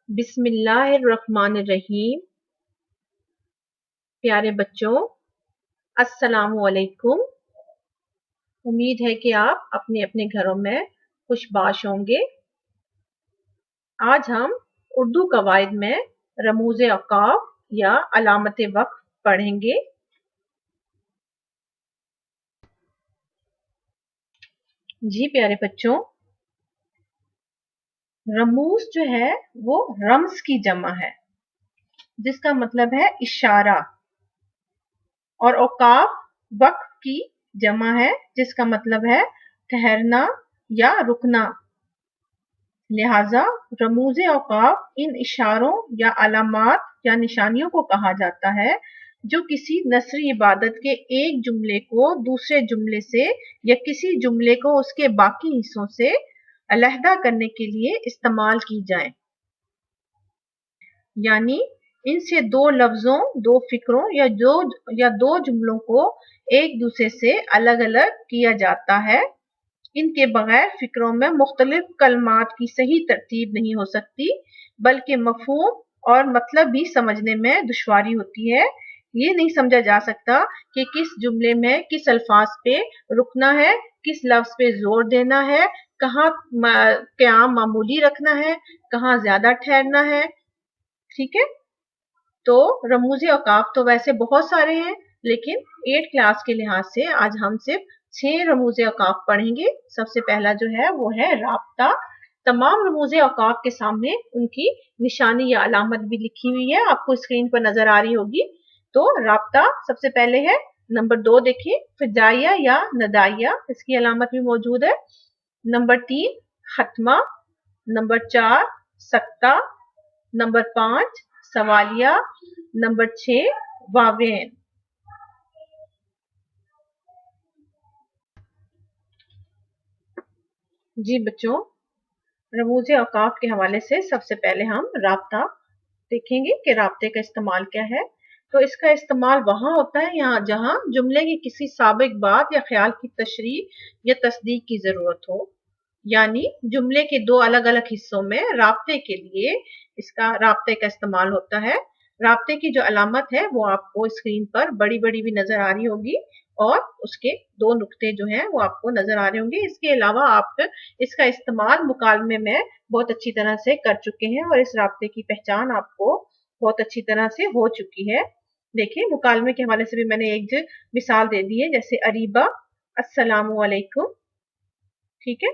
बिस्मिल्लाहिर्रहमानिर्रहीम। प्यारे बच्चों, अस्सलामु अलैकुम। उम्मीद है कि आप अपने अपने घरों में खुशबाश होंगे। आज हम उर्दू कवायद में रमूज़े औक़ाफ़ या अलामत वक़्फ़ पढ़ेंगे। जी प्यारे बच्चों, रमूज़ जो है वो रम्ज़ की जमा है, जिसका मतलब है इशारा, और औक़ाफ़ वक़्फ़ की जमा है, जिसका मतलब है ठहरना या रुकना। लिहाजा रमूज़े औक़ाफ़ इन इशारों या अलामात या निशानियों को कहा जाता है जो किसी नस्री इबादत के एक जुमले को दूसरे जुमले से या किसी जुमले को उसके बाकी हिस्सों से अलहदा करने के लिए इस्तेमाल की जाए। यानी इनसे दो लफ्जों, दो फिक्रों या दो जुमलों को एक दूसरे से अलग अलग किया जाता है। इनके बगैर फिक्रों में मुख्तलिफ कलमात की सही तरतीब नहीं हो सकती, बल्कि मफहूम और मतलब भी समझने में दुश्वारी होती है। ये नहीं समझा जा सकता कि किस जुमले में किस अल्फाज पे रुकना है, किस लफ्ज पे जोर देना है, कहाँ क़याम मामूली रखना है, कहाँ ज्यादा ठहरना है। ठीक है, तो रमूज़े औक़ाफ़ तो वैसे बहुत सारे हैं, लेकिन 8 क्लास के लिहाज से आज हम सिर्फ 6 रमूज़े औक़ाफ़ पढ़ेंगे। सबसे पहला जो है वो है राब्ता। तमाम रमूज़े औक़ाफ़ के सामने उनकी निशानी या अलामत भी लिखी हुई है, आपको स्क्रीन पर नजर आ रही होगी। तो राब्ता सबसे पहले है। नंबर 2 देखिए, फिजाइया या नदाइया, इसकी अलामत भी मौजूद है। नंबर 3 खत्मा। नंबर 4 सक्ता। नंबर 5 सवालिया। नंबर 6 वावेन। जी बच्चों, रमूज़े औक़ाफ़ के हवाले से सबसे पहले हम राब्ता देखेंगे कि राब्ते का इस्तेमाल क्या है। तो इसका इस्तेमाल वहाँ होता है यहाँ जहाँ जुमले की किसी साबिक बात या ख्याल की तशरीह या तस्दीक की जरूरत हो। यानी जुमले के दो अलग अलग हिस्सों में राब्ते के लिए इसका राब्ते का इस्तेमाल होता है। राब्ते की जो अलामत है वो आपको स्क्रीन पर बड़ी बड़ी भी नजर आ रही होगी, और उसके दो नुक्ते जो हैं वो आपको नजर आ रहे होंगे। इसके अलावा आप इसका इस्तेमाल मुकालमे में बहुत अच्छी तरह से कर चुके हैं, और इस राब्ते की पहचान आपको बहुत अच्छी तरह से हो चुकी है। देखिए, मुकालमे के हवाले से भी मैंने एक मिसाल दे दी है, जैसे अरीबा, अस्सलामु अलैकुम। ठीक है,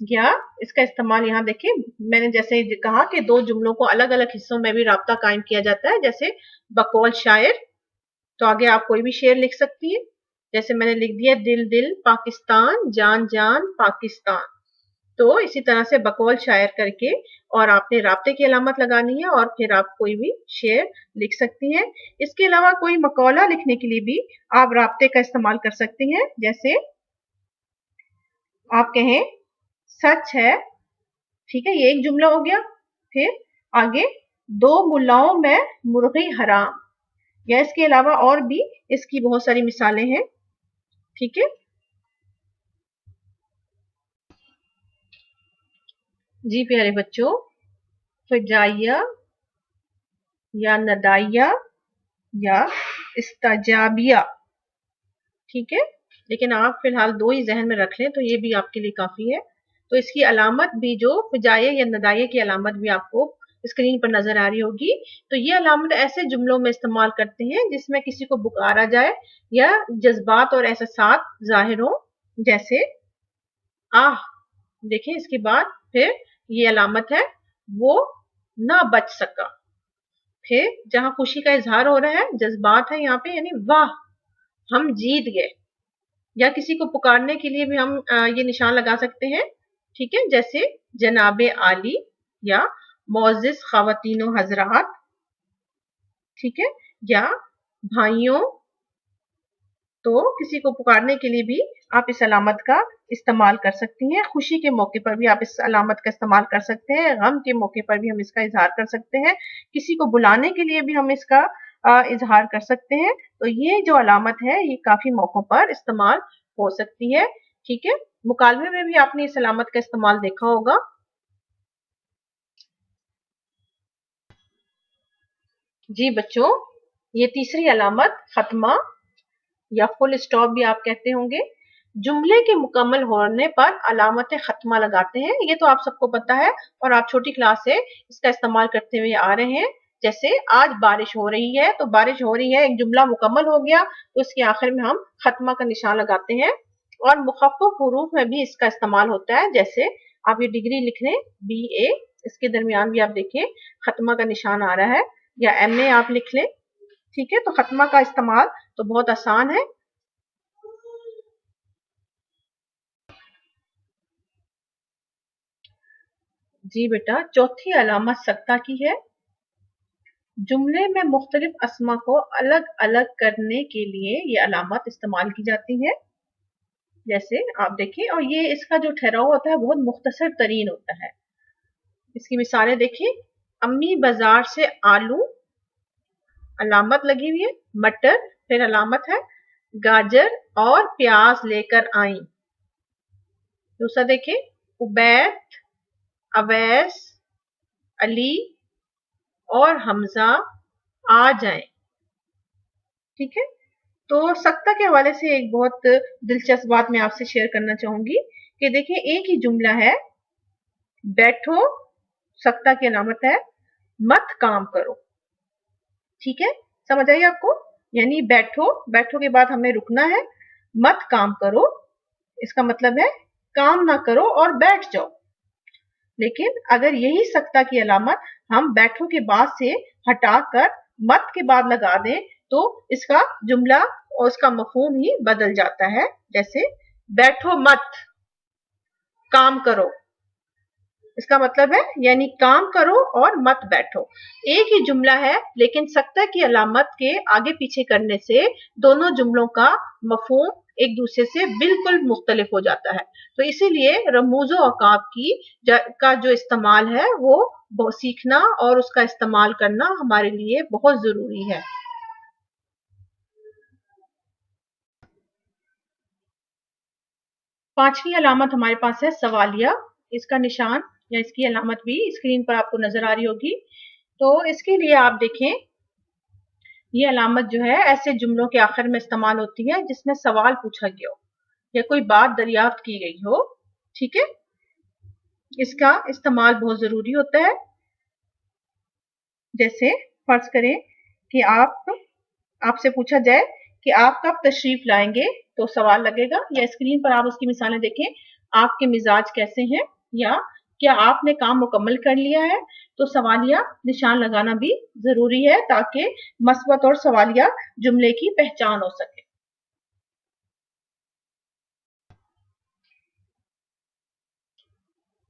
या इसका इस्तेमाल यहाँ देखिए, मैंने जैसे कहा कि दो जुमलों को अलग अलग हिस्सों में भी राब्ता कायम किया जाता है, जैसे बकौल शायर। तो आगे आप कोई भी शेर लिख सकती है, जैसे मैंने लिख दिया दिल दिल पाकिस्तान, जान जान पाकिस्तान। तो इसी तरह से बकौल शायर करके और आपने राब्ते की अलामत लगानी है, और फिर आप कोई भी शेर लिख सकती हैं। इसके अलावा कोई मकौला लिखने के लिए भी आप राब्ते का इस्तेमाल कर सकती हैं। जैसे आप कहें सच है, ठीक है, ये एक जुमला हो गया। फिर आगे दो मुल्लाओं में मुर्गी हराम, या इसके अलावा और भी इसकी बहुत सारी मिसालें हैं। ठीक है जी प्यारे बच्चों, फजाइया या नदाइया या इस्ताजाबिया। ठीक है, लेकिन आप फिलहाल दो ही जहन में रख लें तो ये भी आपके लिए काफी है। तो इसकी अलामत भी, जो फजाइया या नदाइया की अलामत भी आपको स्क्रीन पर नजर आ रही होगी। तो ये अलामत ऐसे जुमलों में इस्तेमाल करते हैं जिसमें किसी को पुकारा जाए या जज्बात और एहसास जाहिर हो। जैसे आह, देखें इसके बाद फिर ये अलामत है वो ना बच सका। फिर जहां खुशी का इजहार हो रहा है, जज्बात है यहाँ पे, यानी वाह हम जीत गए। या किसी को पुकारने के लिए भी हम ये निशान लगा सकते हैं। ठीक है, जैसे जनाबे आली या मोअज़्ज़िज़ ख़वातीनो हज़रात। ठीक है, या भाइयों। तो किसी को पुकारने के लिए भी आप इस अलामत का इस्तेमाल कर सकती हैं। खुशी के मौके पर भी आप इस अलामत का इस्तेमाल कर सकते हैं, गम के मौके पर भी हम इसका इजहार कर सकते हैं, किसी को बुलाने के लिए भी हम इसका इजहार कर सकते हैं। तो ये जो अलामत है ये काफी मौकों पर इस्तेमाल हो सकती है। ठीक है, मुकालमे में भी आपने इस अलामत का इस्तेमाल देखा होगा। जी बच्चों, ये तीसरी अलामत खत्मा या फुल स्टॉप भी आप कहते होंगे। जुमले के मुकम्मल होने पर अलामत खत्मा लगाते हैं, ये तो आप सबको पता है और आप छोटी क्लास से इसका इस्तेमाल करते हुए आ रहे हैं। जैसे आज बारिश हो रही है, तो बारिश हो रही है, एक जुमला मुकम्मल हो गया तो इसके आखिर में हम खत्मा का निशान लगाते हैं। और मुखफ़्फ़फ़ हुरूफ में भी इसका इस्तेमाल होता है, जैसे आप ये डिग्री लिख लें BA, इसके दरमियान भी आप देखें खत्मा का निशान आ रहा है, या MA आप लिख लें। ठीक है, तो खत्मा का इस्तेमाल तो बहुत आसान है। जी बेटा, चौथी अलामत सक्ता की है। जुमले में मुख्तलिफ अस्मा को अलग अलग करने के लिए ये अलामत इस्तेमाल की जाती है। जैसे आप देखिए, और ये इसका जो ठहराव होता है बहुत मुख्तसर तरीन होता है। इसकी मिसालें देखिए, अम्मी बाजार से आलू, अलामत लगी हुई है, मटर, फिर अलामत है गाजर और प्याज लेकर आई। दूसरा देखिए, उबैद, अवैस, अली और हमजा आ जाएं। ठीक है, तो सक्ता के हवाले से एक बहुत दिलचस्प बात मैं आपसे शेयर करना चाहूंगी कि देखिए, एक ही जुमला है, बैठो सक्ता की अलामत है, मत काम करो। ठीक है, समझ आई आपको? यानी बैठो, बैठो के बाद हमें रुकना है, मत काम करो इसका मतलब है काम ना करो और बैठ जाओ। लेकिन अगर यही सक्ता की अलामत हम बैठो के बाद से हटाकर मत के बाद लगा दें तो इसका जुमला और उसका मफहूम ही बदल जाता है। जैसे बैठो मत, काम करो, इसका मतलब है यानी काम करो और मत बैठो। एक ही जुमला है लेकिन सक्ता की अलामत के आगे पीछे करने से दोनों जुमलों का मफहूम एक दूसरे से बिल्कुल मुख्तलिफ हो जाता है। तो इसीलिए रमूज़ व औकाफ का जो इस्तेमाल है वो सीखना और उसका इस्तेमाल करना हमारे लिए बहुत जरूरी है। पांचवी अलामत हमारे पास है सवालिया। इसका निशान या इसकी अलामत भी स्क्रीन पर आपको नजर आ रही होगी। तो इसके लिए आप देखें, ये अलामत जो है ऐसे जुमलों के आखिर में इस्तेमाल होती है जिसमें सवाल पूछा गया हो या कोई बात दरियाफ्त की गई हो। ठीक है, इसका इस्तेमाल बहुत जरूरी होता है। जैसे फर्ज करें कि आपसे पूछा जाए कि आप कब तशरीफ लाएंगे, तो सवाल लगेगा, या स्क्रीन पर आप उसकी मिसालें देखें, आपके मिजाज कैसे हैं, या क्या आपने काम मुकम्मल कर लिया है। तो सवालिया निशान लगाना भी जरूरी है ताकि मस्बत और सवालिया जुमले की पहचान हो सके।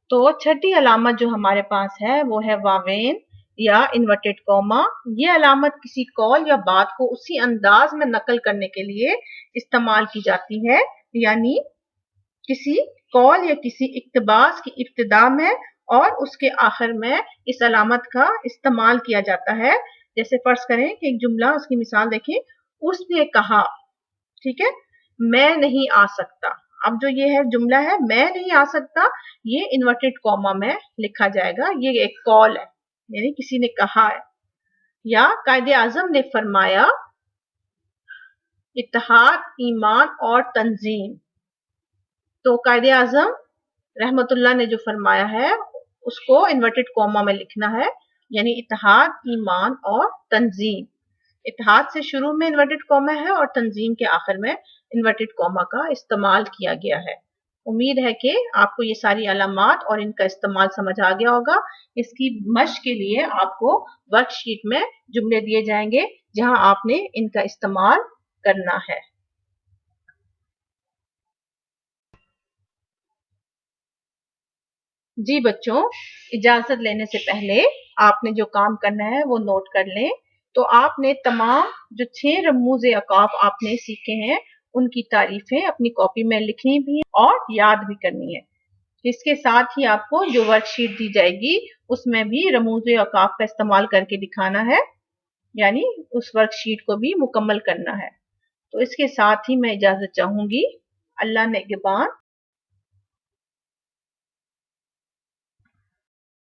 तो छठी अलामत जो हमारे पास है वो है वावेन या इन्वर्टेड कॉमा। ये अलामत किसी कॉल या बात को उसी अंदाज में नकल करने के लिए इस्तेमाल की जाती है। यानी किसी कॉल या किसी इक्तबास की इब्तिदा में और उसके आखिर में इस अलामत का इस्तेमाल किया जाता है। जैसे फर्ज करें कि एक जुमला, उसकी मिसाल देखें, उसने कहा, ठीक है, मैं नहीं आ सकता। अब जो ये है जुमला है मैं नहीं आ सकता, ये इन्वर्टेड कॉमा में लिखा जाएगा, ये एक कॉल है यानी किसी ने कहा है। या कायदे आजम ने फरमाया, इत्तेहाद, ईमान और तंजीम। तो कायदे आजम रहमतुल्लाह ने जो फरमाया है उसको इन्वर्टेड कॉमा में लिखना है, यानी इत्तेहाद, ईमान और तंजीम। इत्तेहाद से शुरू में इन्वर्टेड कॉमा है और तंजीम के आखिर में इन्वर्टेड कॉमा का इस्तेमाल किया गया है। उम्मीद है कि आपको ये सारी अलामात और इनका इस्तेमाल समझ आ गया होगा। इसकी मश्क के लिए आपको वर्कशीट में जुमले दिए जाएंगे जहां आपने इनका इस्तेमाल करना है। जी बच्चों, इजाजत लेने से पहले आपने जो काम करना है वो नोट कर लें। तो आपने तमाम जो 6 रमूज़ औकाफ आपने सीखे हैं उनकी तारीफें अपनी कॉपी में लिखनी भी है और याद भी करनी है। इसके साथ ही आपको जो वर्कशीट दी जाएगी उसमें भी रमूज़ औकाफ का इस्तेमाल करके दिखाना है, यानी उस वर्कशीट को भी मुकम्मल करना है। तो इसके साथ ही मैं इजाजत चाहूंगी। अल्लाह ने निगहबान।